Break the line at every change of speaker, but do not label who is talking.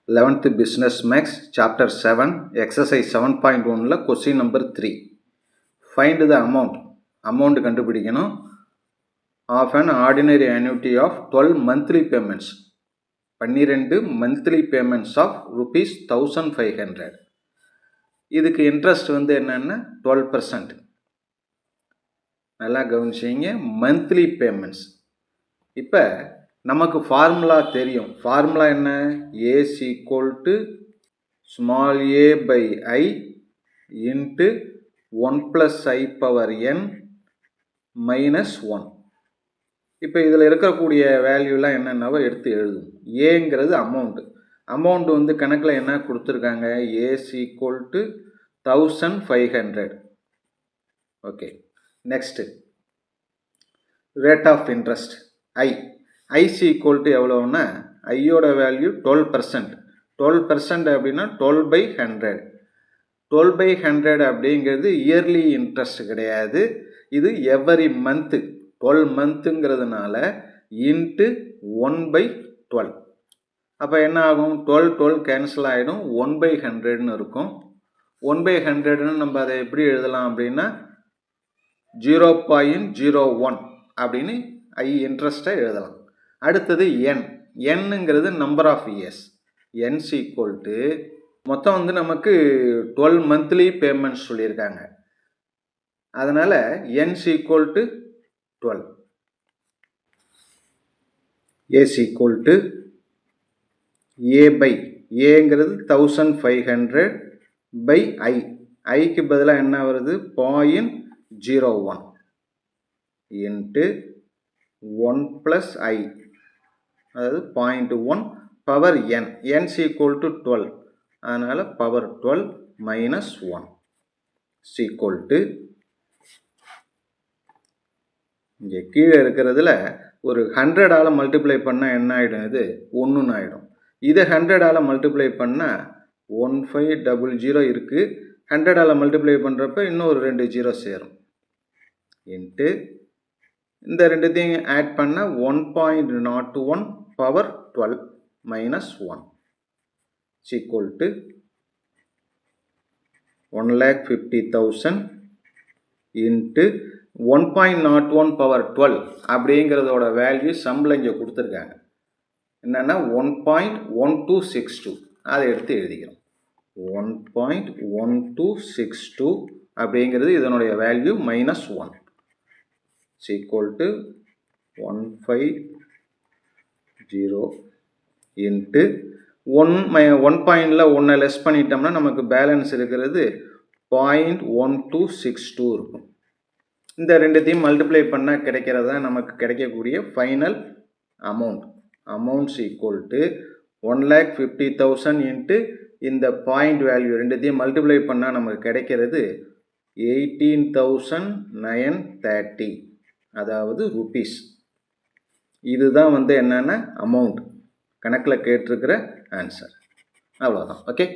11th Business Max Chapter 7 Exercise 7.1 Question number 3. Find the amount கண்டுபிடிக்கணும் of an ordinary annuity of 12 monthly payments 12 monthly payments of rupees 1500. இதுக்கு interest வந்து என்னன்னா 12%. நல்லா கவனிச்சீங்க, monthly payments. இப்போ நமக்கு formula தெரியும். Formula என்ன? S equal to small a by i into 1 + i power n minus 1. இப்போ இதில் இருக்கக்கூடிய வேல்யூலாம் என்னென்னவோ எடுத்து எழுதும். ஏங்கிறது அமௌண்ட் வந்து கணக்கில் என்ன கொடுத்துருக்காங்க? A is equal to 1500. Okay, next rate of interest I is equal to எவ்வளோன்னா, ஐயோட வேல்யூ 12%. 12% அப்படின்னா 12/100. 12/100 அப்படிங்கிறது இயர்லி இன்ட்ரெஸ்ட் கிடையாது, இது எவரி மந்த்து. 12 மந்த்துங்கிறதுனால இன்ட்டு 1/12. அப்போ என்ன ஆகும்? 12 கேன்சல் ஆகிடும், 1/100ன்னு இருக்கும். 1/100ன்னு நம்ம அதை எப்படி எழுதலாம் அப்படின்னா 0.01 அப்படின்னு இன்ட்ரெஸ்ட்டை எழுதலாம். அடுத்தது என்னுங்கிறது number of years. N is equal to மொத்தம் வந்து நமக்கு 12 மந்த்லி பேமெண்ட்ஸ் சொல்லியிருக்காங்க. அதனால் N is equal to 12. A is equal to A by ஏங்கிறது 1500 பை ஐக்கு பதிலாக என்ன வருது? 0.01 இன்ட்டு 1 + i, அதாவது 0.1 power n. n equal to 12, அதனால் பவர் 12 மைனஸ் 1 ஈக்குவல் டு, இங்கே கீழே இருக்கிறதுல ஒரு 100ஆல் மல்டிப்ளை பண்ணால் என்ன ஆகிடும்? இது 1ன்னு ஆகிடும். இதை 100ஆல் மல்டிப்ளை பண்ணால் 1500 இருக்குது. 100ஆல் மல்டிப்ளை பண்ணுறப்ப இன்னும் ஒரு 2 0 சேரும். இன்ட்டு இந்த ரெண்டுத்தையும் ஆட் பண்ணால் 1.01 power 12 minus 1 equal to 1,50,000 into 1.01 power 12 அப்படிங்கிறதோட வேல்யூ சம்பளம் இங்கே கொடுத்துருக்காங்க. என்னென்னா 1.1262. அதை எடுத்து எழுதிக்கிறோம். 1.1262 அப்படிங்கிறது இதனுடைய value minus 1 equal to 150 into 1 பாயிண்டில் 1 லெஸ் பண்ணிட்டோம்னா நமக்கு பேலன்ஸ் இருக்கிறது 0.1262 இருக்கும். இந்த ரெண்டுத்தையும் மல்டிப்ளை பண்ணால் கிடைக்கிறது தான் நமக்கு கிடைக்கக்கூடிய final amounts equal to 1,50,000 into இந்த பாயிண்ட் வேல்யூ ரெண்டுத்தையும் மல்டிப்ளை பண்ணால் நமக்கு கிடைக்கிறது 18,930, அதாவது ருபீஸ். இதுதான் வந்து என்னென்ன அமௌண்ட் கணக்கில் கேட்டிருக்கிற ஆன்சர். அவ்வளோதான். ஓகே.